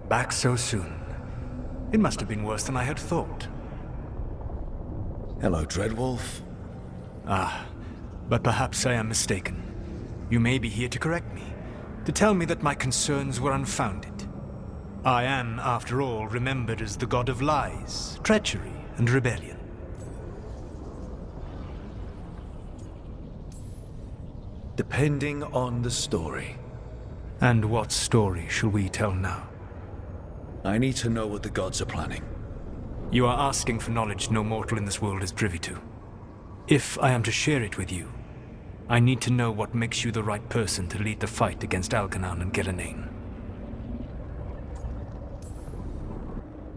Back so soon. It must have been worse than I had thought. Hello, Dreadwolf. But perhaps I am mistaken. You may be here to correct me, to tell me that my concerns were unfounded. I am, after all, remembered as the god of lies, treachery, and rebellion. Depending on the story. And what story shall we tell now? I need to know what the gods are planning. You are asking for knowledge no mortal in this world is privy to. If I am to share it with you, I need to know what makes you the right person to lead the fight against Algernon and Gillenane.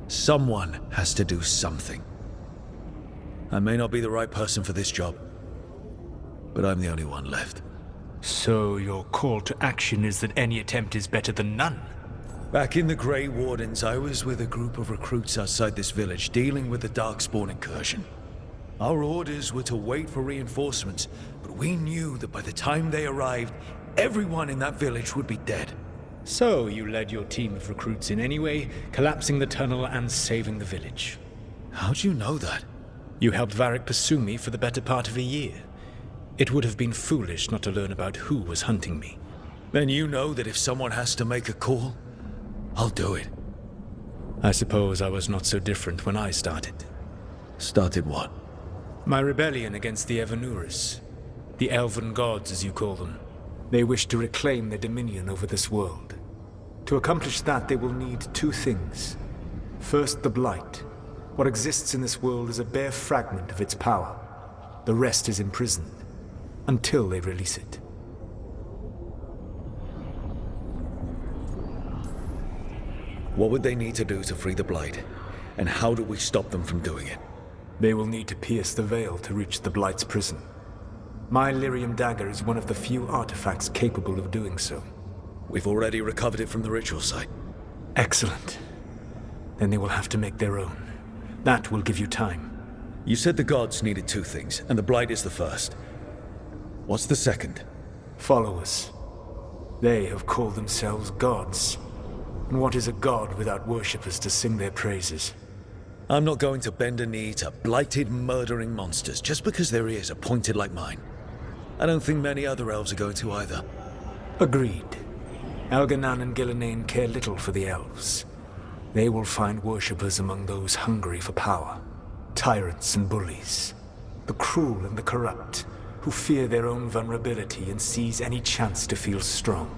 Someone has to do something. I may not be the right person for this job, but I'm the only one left. So your call to action is that any attempt is better than none? Back in the Grey Wardens, I was with a group of recruits outside this village dealing with the Darkspawn incursion. Our orders were to wait for reinforcements, but we knew that by the time they arrived, everyone in that village would be dead. So you led your team of recruits in anyway, collapsing the tunnel and saving the village. How'd you know that? You helped Varric pursue me for the better part of a year. It would have been foolish not to learn about who was hunting me. Then you know that if someone has to make a call, I'll do it. I suppose I was not so different when I started. Started what? My rebellion against the Evanuris. The Elven Gods, as you call them. They wish to reclaim their dominion over this world. To accomplish that, they will need two things. First, the Blight. What exists in this world is a bare fragment of its power. The rest is imprisoned, until they release it. What would they need to do to free the Blight? And how do we stop them from doing it? They will need to pierce the veil to reach the Blight's prison. My Lyrium dagger is one of the few artifacts capable of doing so. We've already recovered it from the ritual site. Excellent. Then they will have to make their own. That will give you time. You said the gods needed two things, and the Blight is the first. What's the second? Followers. They have called themselves gods. And what is a god without worshippers to sing their praises? I'm not going to bend a knee to blighted, murdering monsters just because their ears are pointed like mine. I don't think many other elves are going to either. Agreed. Algernon and Gillenane care little for the elves. They will find worshippers among those hungry for power. Tyrants and bullies. The cruel and the corrupt, who fear their own vulnerability and seize any chance to feel strong.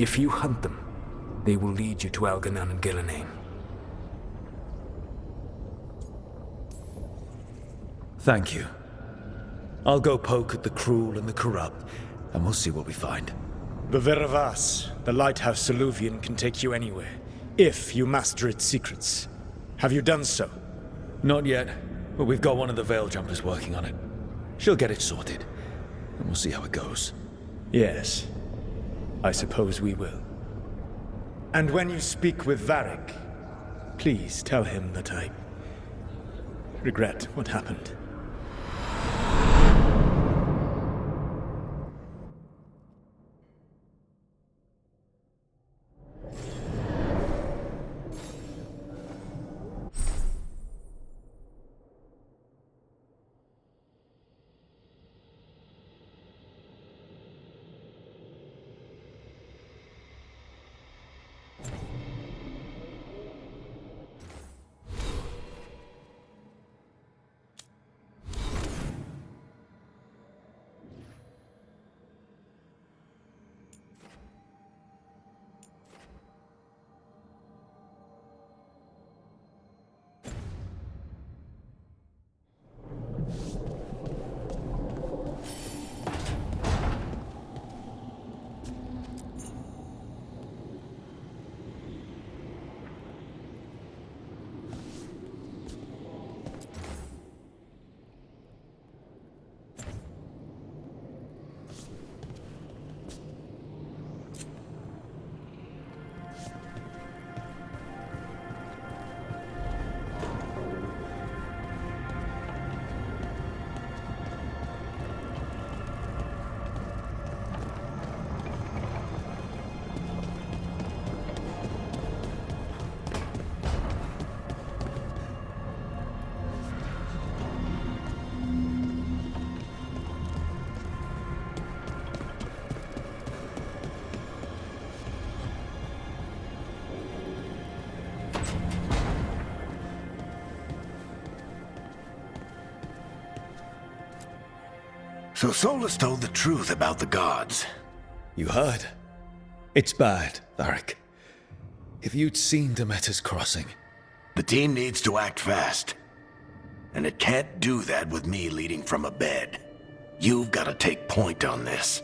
If you hunt them, they will lead you to Algernon and Gillenane. Thank you. I'll go poke at the cruel and the corrupt, and we'll see what we find. The Veravas, the lighthouse Soluvian, can take you anywhere, if you master its secrets. Have you done so? Not yet, but we've got one of the Veil Jumpers working on it. She'll get it sorted, and we'll see how it goes. Yes, I suppose we will. And when you speak with Varric, please tell him that I regret what happened. So Solus told the truth about the gods. You heard? It's bad, Varric. If you'd seen Demeter's crossing... The team needs to act fast. And it can't do that with me leading from a bed. You've got to take point on this.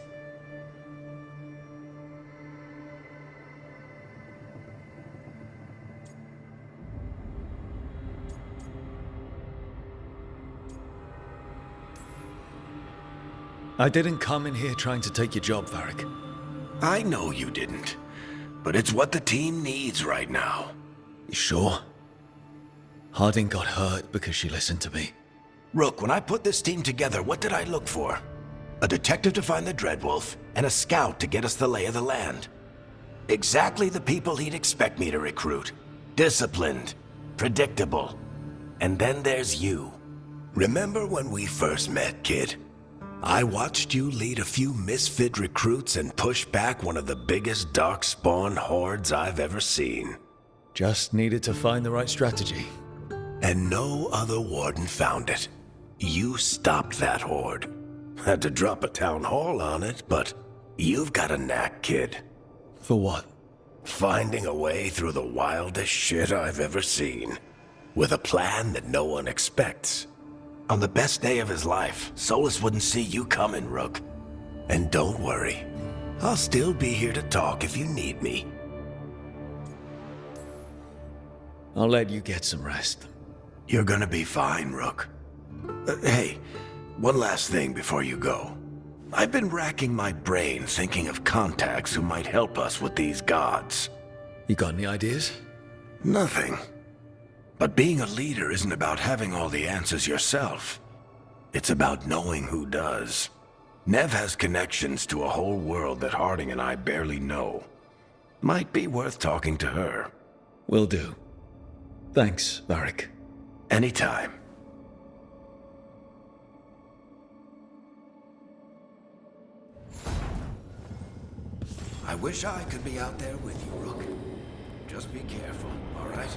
I didn't come in here trying to take your job, Varric. I know you didn't. But it's what the team needs right now. You sure? Harding got hurt because she listened to me. Rook, when I put this team together, what did I look for? A detective to find the Dreadwolf, and a scout to get us the lay of the land. Exactly the people he'd expect me to recruit. Disciplined, predictable. And then there's you. Remember when we first met, kid? I watched you lead a few misfit recruits and push back one of the biggest darkspawn hordes I've ever seen. Just needed to find the right strategy. And no other warden found it. You stopped that horde. Had to drop a town hall on it, but you've got a knack, kid. For what? Finding a way through the wildest shit I've ever seen. With a plan that no one expects. On the best day of his life, Solus wouldn't see you coming, Rook. And don't worry. I'll still be here to talk if you need me. I'll let you get some rest. You're gonna be fine, Rook. Hey, one last thing before you go. I've been racking my brain thinking of contacts who might help us with these gods. You got any ideas? Nothing. But being a leader isn't about having all the answers yourself. It's about knowing who does. Nev has connections to a whole world that Harding and I barely know. Might be worth talking to her. Will do. Thanks, Varric. Anytime. I wish I could be out there with you, Rook. Just be careful, all right?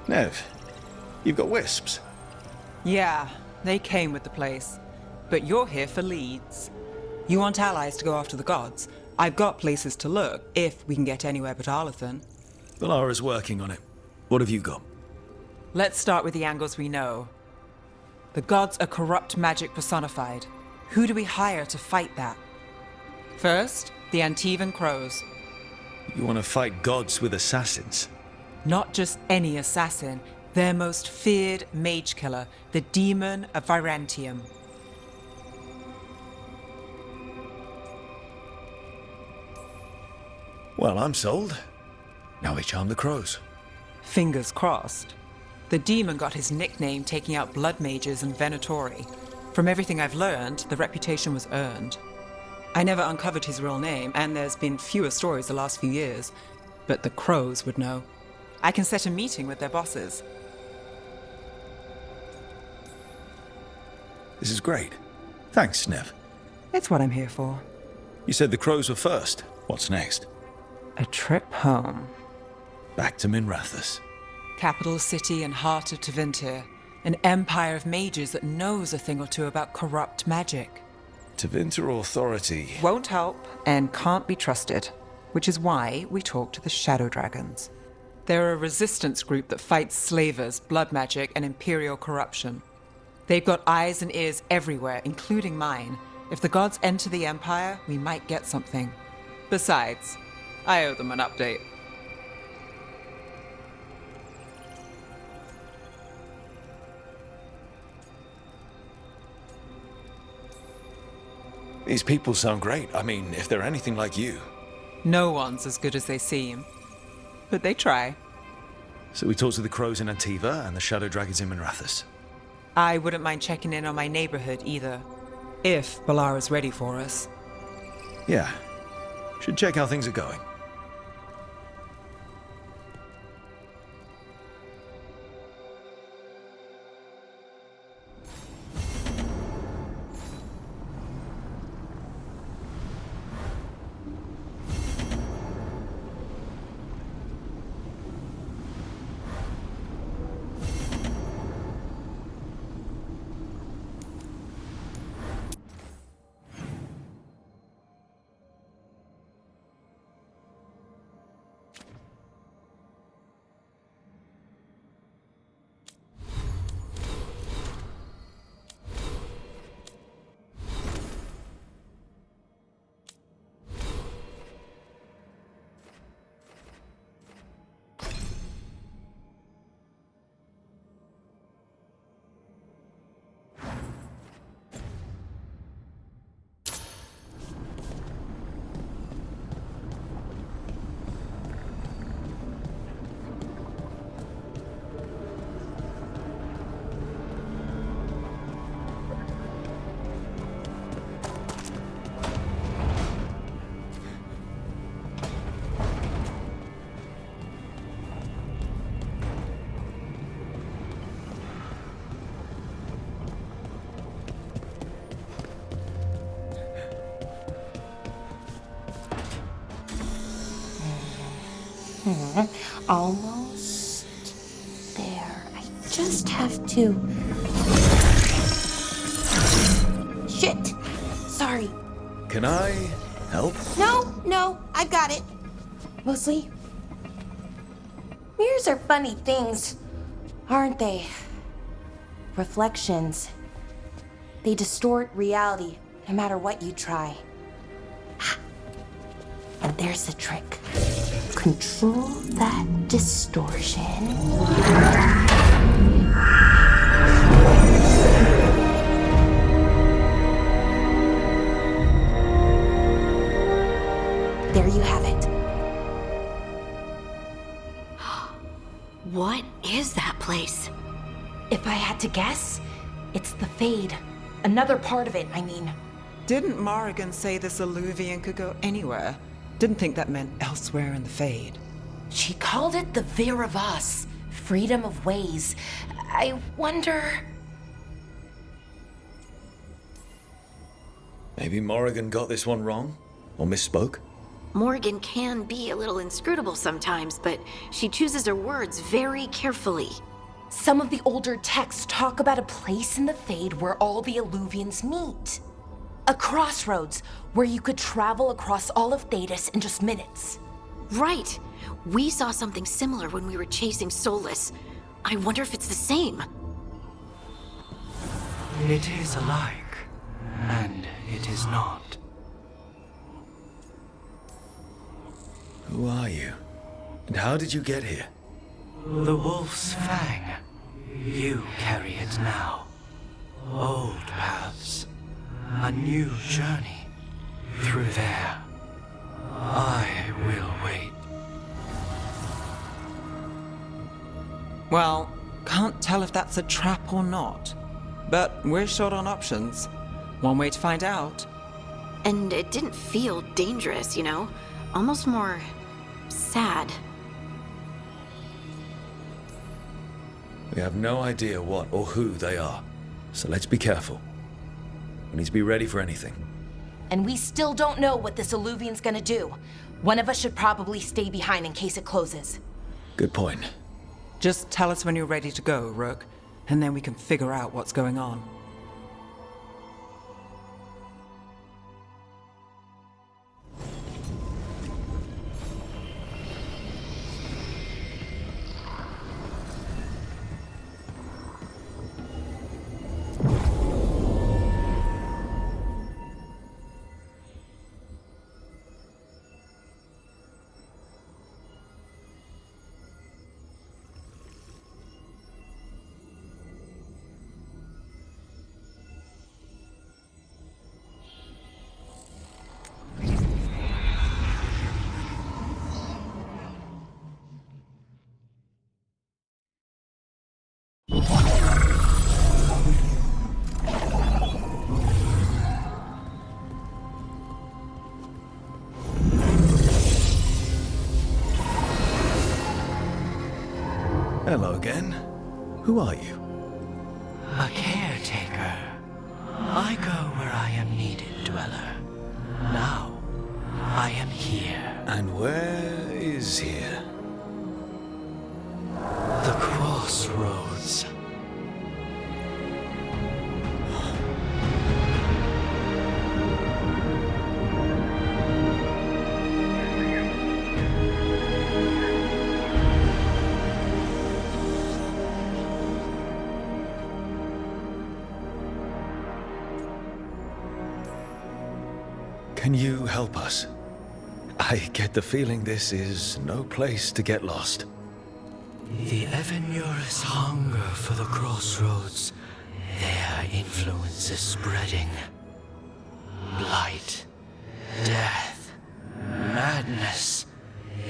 Nev, you've got wisps. Yeah, they came with the place. But you're here for leads. You want allies to go after the gods? I've got places to look, if we can get anywhere but Arlathan. Valara's working on it. What have you got? Let's start with the angles we know. The gods are corrupt magic personified. Who do we hire to fight that? First, the Antivan Crows. You want to fight gods with assassins? Not just any assassin, their most feared mage killer, the Demon of Virantium. Well, I'm sold. Now we charm the crows. Fingers crossed. The demon got his nickname taking out blood mages and venatori. From everything I've learned, the reputation was earned. I never uncovered his real name, and there's been fewer stories the last few years, but the crows would know. I can set a meeting with their bosses. This is great. Thanks, Snev. It's what I'm here for. You said the crows were first. What's next? A trip home. Back to Minrathous. Capital city and heart of Tevinter. An empire of mages that knows a thing or two about corrupt magic. Tevinter Authority. Won't help and can't be trusted, which is why we talk to the Shadow Dragons. They're a resistance group that fights slavers, blood magic, and imperial corruption. They've got eyes and ears everywhere, including mine. If the gods enter the Empire, we might get something. Besides, I owe them an update. These people sound great. I mean, if they're anything like you. No one's as good as they seem. But they try. So we talked to the crows in Antiva and the shadow dragons in Minrathous. I wouldn't mind checking in on my neighborhood either. If Balara's ready for us. Yeah. Should check how things are going. Almost there. I just have to... Shit! Sorry. Can I help? No, I've got it. Mostly, mirrors are funny things, aren't they? Reflections. They distort reality, no matter what you try. And there's the trick. Control that distortion. There you have it. What is that place? If I had to guess, it's the Fade. Another part of it, I mean. Didn't Morrigan say this Illuvian could go anywhere? Didn't think that meant elsewhere in the Fade. She called it the Veer of Us, freedom of ways. I wonder... Maybe Morrigan got this one wrong? Or misspoke? Morgan can be a little inscrutable sometimes, but she chooses her words very carefully. Some of the older texts talk about a place in the Fade where all the Illuvians meet. A crossroads where you could travel across all of Thedas in just minutes. Right. We saw something similar when we were chasing Solus. I wonder if it's the same. It is alike, and it is not. Who are you? And how did you get here? The Wolf's Fang. You carry it now. Old paths. A new journey. Through there. I will Well, can't tell if that's a trap or not. But we're short on options. One way to find out. And it didn't feel dangerous, you know? Almost more sad. We have no idea what or who they are, so let's be careful. We need to be ready for anything. And we still don't know what this alluvian's gonna do. One of us should probably stay behind in case it closes. Good point. Just tell us when you're ready to go, Rook, and then we can figure out what's going on. Hello again. Who are you? A caretaker. I go where I am needed, Dweller. Now, I am here. And where is here? The crossroads. Can you help us? I get the feeling this is no place to get lost. The Evenurus hunger for the crossroads. Their influence is spreading. Blight, death, madness.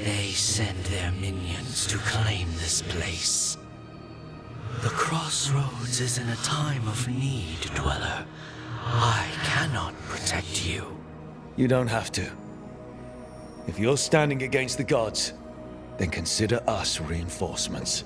They send their minions to claim this place. The crossroads is in a time of need, Dweller. I cannot protect you. You don't have to. If you're standing against the gods, then consider us reinforcements.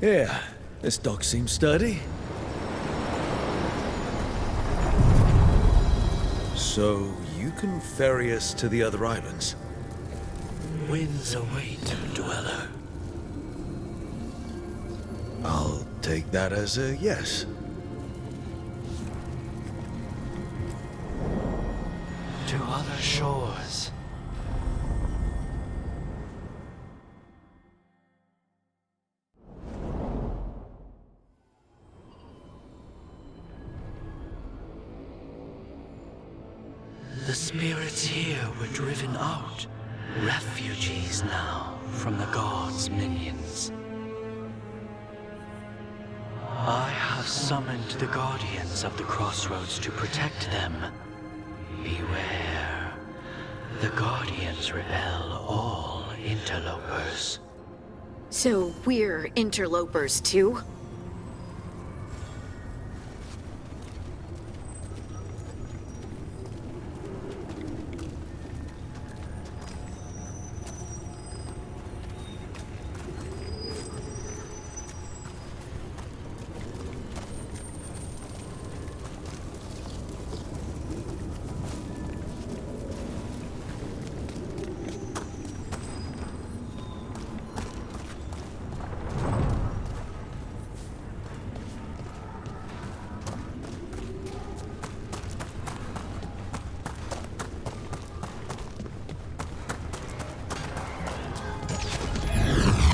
Yeah, this dock seems sturdy. So, you can ferry us to the other islands? Winds await, Dweller. I'll take that as a yes. To other shores. spirits here were driven out, refugees now from the gods' minions. I have summoned the guardians of the crossroads to protect them. Beware. The guardians repel all interlopers. So we're interlopers too?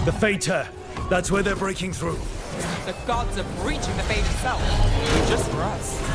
The Fater! That's where they're breaking through. The gods are breaching the fate itself. Just for us.